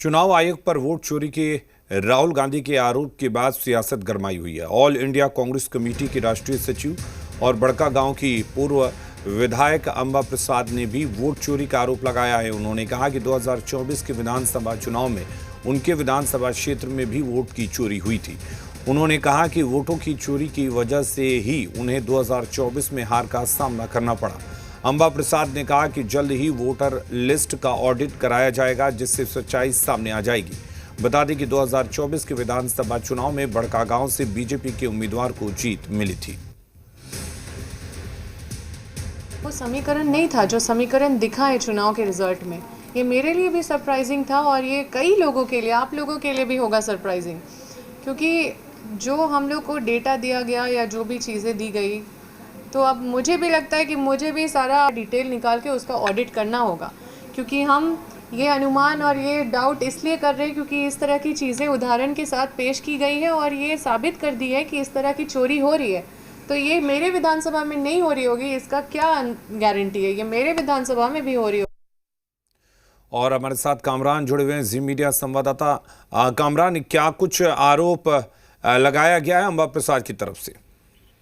चुनाव आयोग पर वोट चोरी के राहुल गांधी के आरोप के बाद सियासत गरमाई हुई है। ऑल इंडिया कांग्रेस कमेटी की राष्ट्रीय सचिव और बड़कागांव की पूर्व विधायक अंबा प्रसाद ने भी वोट चोरी का आरोप लगाया है। उन्होंने कहा कि 2024 के विधानसभा चुनाव में उनके विधानसभा क्षेत्र में भी वोट की चोरी हुई थी। उन्होंने कहा कि वोटों की चोरी की वजह से ही उन्हें 2024 में हार का सामना करना पड़ा। अंबा प्रसाद ने कहा कि जल्द ही वोटर लिस्ट का ऑडिट कराया जाएगा, जिससे सच्चाई सामने आ जाएगी। बता दें कि 2024 के विधानसभा चुनाव में बड़कागांव से बीजेपी के उम्मीदवार को जीत मिली थी। वो समीकरण नहीं था जो समीकरण दिखा है चुनाव के रिजल्ट में। ये मेरे लिए भी सरप्राइजिंग था और ये कई लोगों के लिए, आप लोगों के लिए भी होगा सरप्राइजिंग, क्योंकि जो हम लोग को डेटा दिया गया या जो भी चीज़ें दी गई, तो अब मुझे भी लगता है कि मुझे भी सारा डिटेल निकाल के उसका ऑडिट करना होगा, क्योंकि हम ये अनुमान और ये डाउट इसलिए कर रहे हैं क्योंकि इस तरह की चीज़ें उदाहरण के साथ पेश की गई है और ये साबित कर दी है कि इस तरह की चोरी हो रही है। तो ये मेरे विधानसभा में नहीं हो रही होगी, इसका क्या गारंटी है? ये मेरे विधानसभा में भी हो रही होगी। और हमारे साथ कामरान जुड़े हुए हैं, जी मीडिया संवाददाता। कामरान, क्या कुछ आरोप लगाया गया है अंबा प्रसाद की तरफ से?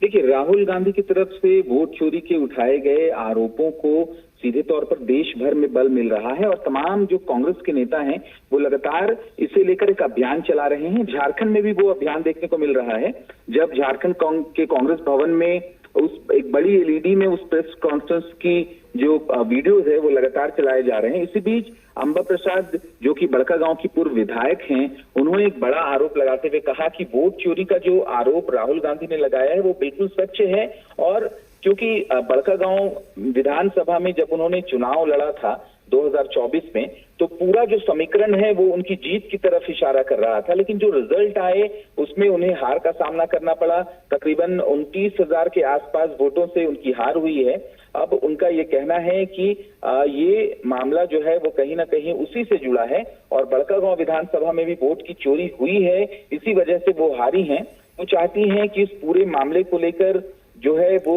देखिए, राहुल गांधी की तरफ से वोट चोरी के उठाए गए आरोपों को सीधे तौर पर देश भर में बल मिल रहा है और तमाम जो कांग्रेस के नेता हैं वो लगातार इसे लेकर एक अभियान चला रहे हैं। झारखंड में भी वो अभियान देखने को मिल रहा है। जब झारखंड के कांग्रेस भवन में उस एक बड़ी एलईडी में उस प्रेस कॉन्फ्रेंस की जो वीडियोज है वो लगातार चलाए जा रहे हैं। इसी बीच अंबा प्रसाद, जो कि बड़कागांव की पूर्व विधायक हैं, उन्होंने एक बड़ा आरोप लगाते हुए कहा कि वोट चोरी का जो आरोप राहुल गांधी ने लगाया है वो बिल्कुल सच है। और क्योंकि बड़कागांव विधानसभा में जब उन्होंने चुनाव लड़ा था 2024 में, तो पूरा जो समीकरण है वो उनकी जीत की तरफ इशारा कर रहा था, लेकिन जो रिजल्ट आए उसमें उन्हें हार का सामना करना पड़ा। तकरीबन 29,000 के आसपास वोटों से उनकी हार हुई है। अब उनका ये कहना है कि ये मामला जो है वो कहीं ना कहीं उसी से जुड़ा है और बड़कागांव विधानसभा में भी वोट की चोरी हुई है, इसी वजह से वो हारी हैं। वो चाहती हैं कि इस पूरे मामले को लेकर जो है वो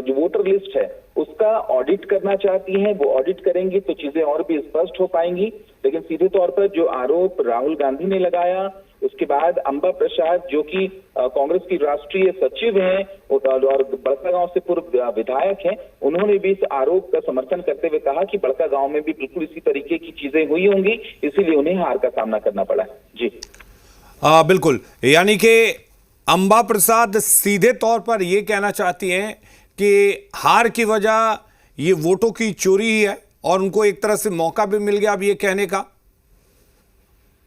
जो वोटर लिस्ट है उसका ऑडिट करना चाहती हैं। वो ऑडिट करेंगी तो चीजें और भी स्पष्ट हो पाएंगी। लेकिन सीधे तौर पर जो आरोप राहुल गांधी ने लगाया, उसके बाद अंबा प्रसाद, जो कि कांग्रेस की राष्ट्रीय सचिव हैं और बड़कागांव से पूर्व विधायक हैं, उन्होंने भी इस आरोप का समर्थन करते हुए कहा कि बड़कागांव में भी बिल्कुल इसी तरीके की चीजें हुई होंगी, इसीलिए उन्हें हार का सामना करना पड़ा। जी बिल्कुल, यानी कि अंबा प्रसाद सीधे तौर पर यह कहना चाहती हैं कि हार की वजह ये वोटों की चोरी ही है और उनको एक तरह से मौका भी मिल गया अब ये कहने का।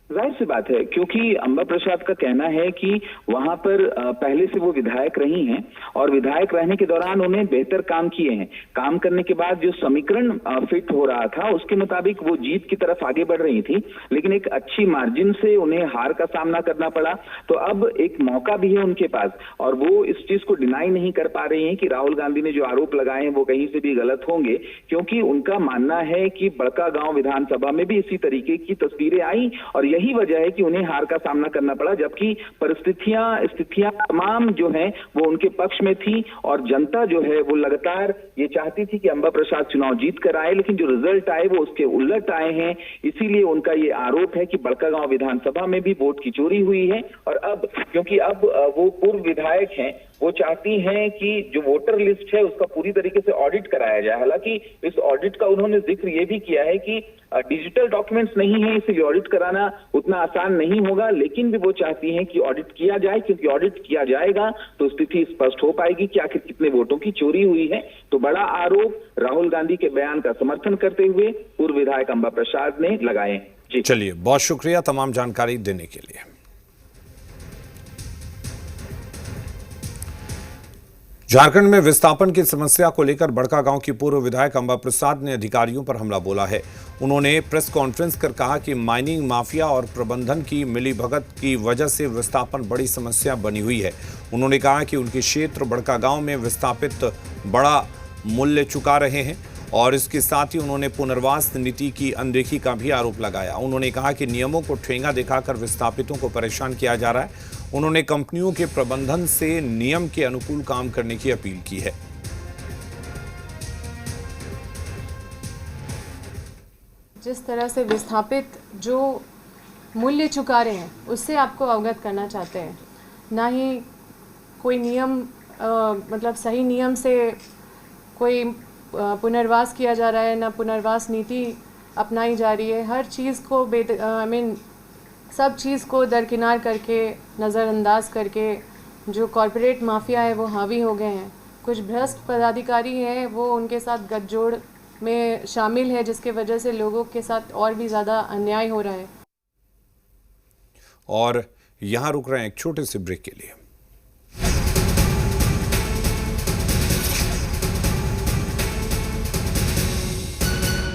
जाहिर सी बात है, क्योंकि अंबा प्रसाद का कहना है कि वहां पर पहले से वो विधायक रही हैं और विधायक रहने के दौरान उन्हें बेहतर काम किए हैं। काम करने के बाद जो समीकरण फिट हो रहा था उसके मुताबिक वो जीत की तरफ आगे बढ़ रही थी, लेकिन एक अच्छी मार्जिन से उन्हें हार का सामना करना पड़ा। तो अब एक मौका भी है उनके पास और वो इस चीज को डिनाई नहीं कर पा रही हैं कि राहुल गांधी ने जो आरोप लगाए हैं वो कहीं से भी गलत होंगे, क्योंकि उनका मानना है कि बड़कागांव विधानसभा में भी इसी तरीके की तस्वीरें आई और यही वजह है कि उन्हें हार का सामना करना पड़ा, जबकि स्थितियां तमाम जो हैं वो उनके पक्ष में थी और जनता जो है वो लगातार ये चाहती थी कि अंबा प्रसाद चुनाव जीत कर आए, लेकिन जो रिजल्ट आए वो उसके उलट आए हैं। इसीलिए उनका ये आरोप है कि बड़कागांव विधानसभा में भी वोट की चोरी हुई है और अब क्योंकि अब वो पूर्व विधायक हैं, वो चाहती हैं कि जो वोटर लिस्ट है उसका पूरी तरीके से ऑडिट कराया जाए। हालांकि इस ऑडिट का उन्होंने जिक्र ये भी किया है कि डिजिटल डॉक्यूमेंट्स नहीं है, इसलिए ऑडिट कराना उतना आसान नहीं होगा, लेकिन भी वो चाहती हैं कि ऑडिट किया जाए, क्योंकि ऑडिट किया जाएगा तो स्थिति स्पष्ट हो पाएगी कि आखिर कितने वोटों की चोरी हुई है। तो बड़ा आरोप राहुल गांधी के बयान का समर्थन करते हुए पूर्व विधायक अंबा प्रसाद ने लगाए। जी चलिए, बहुत शुक्रिया तमाम जानकारी देने के लिए। झारखंड में विस्थापन की समस्या को लेकर बड़कागांव की पूर्व विधायक अंबा प्रसाद ने अधिकारियों पर हमला बोला है। उन्होंने प्रेस कॉन्फ्रेंस कर कहा कि माइनिंग माफिया और प्रबंधन की मिलीभगत की वजह से विस्थापन बड़ी समस्या बनी हुई है। उन्होंने कहा कि उनके क्षेत्र बड़कागांव में विस्थापित बड़ा मूल्य चुका रहे हैं और इसके साथ ही उन्होंने पुनर्वास नीति की अनदेखी का भी आरोप लगाया। उन्होंने कहा कि नियमों को ठेंगा दिखाकर विस्थापितों को परेशान किया जा रहा है। उन्होंने कंपनियों के प्रबंधन से नियम के अनुकूल काम करने की अपील की है। जिस तरह से विस्थापित जो मूल्य चुका रहे हैं उससे आपको अवगत करना चाहते हैं, ना ही कोई नियम मतलब सही नियम से कोई पुनर्वास किया जा रहा है, ना पुनर्वास नीति अपनाई जा रही है। हर चीज़ को सब चीज़ को दरकिनार करके, नज़रअंदाज करके जो कॉरपोरेट माफिया है वो हावी हो गए हैं। कुछ भ्रष्ट पदाधिकारी हैं वो उनके साथ गठजोड़ में शामिल है, जिसके वजह से लोगों के साथ और भी ज़्यादा अन्याय हो रहा है। और यहाँ रुक रहे हैं एक छोटे से ब्रेक के लिए।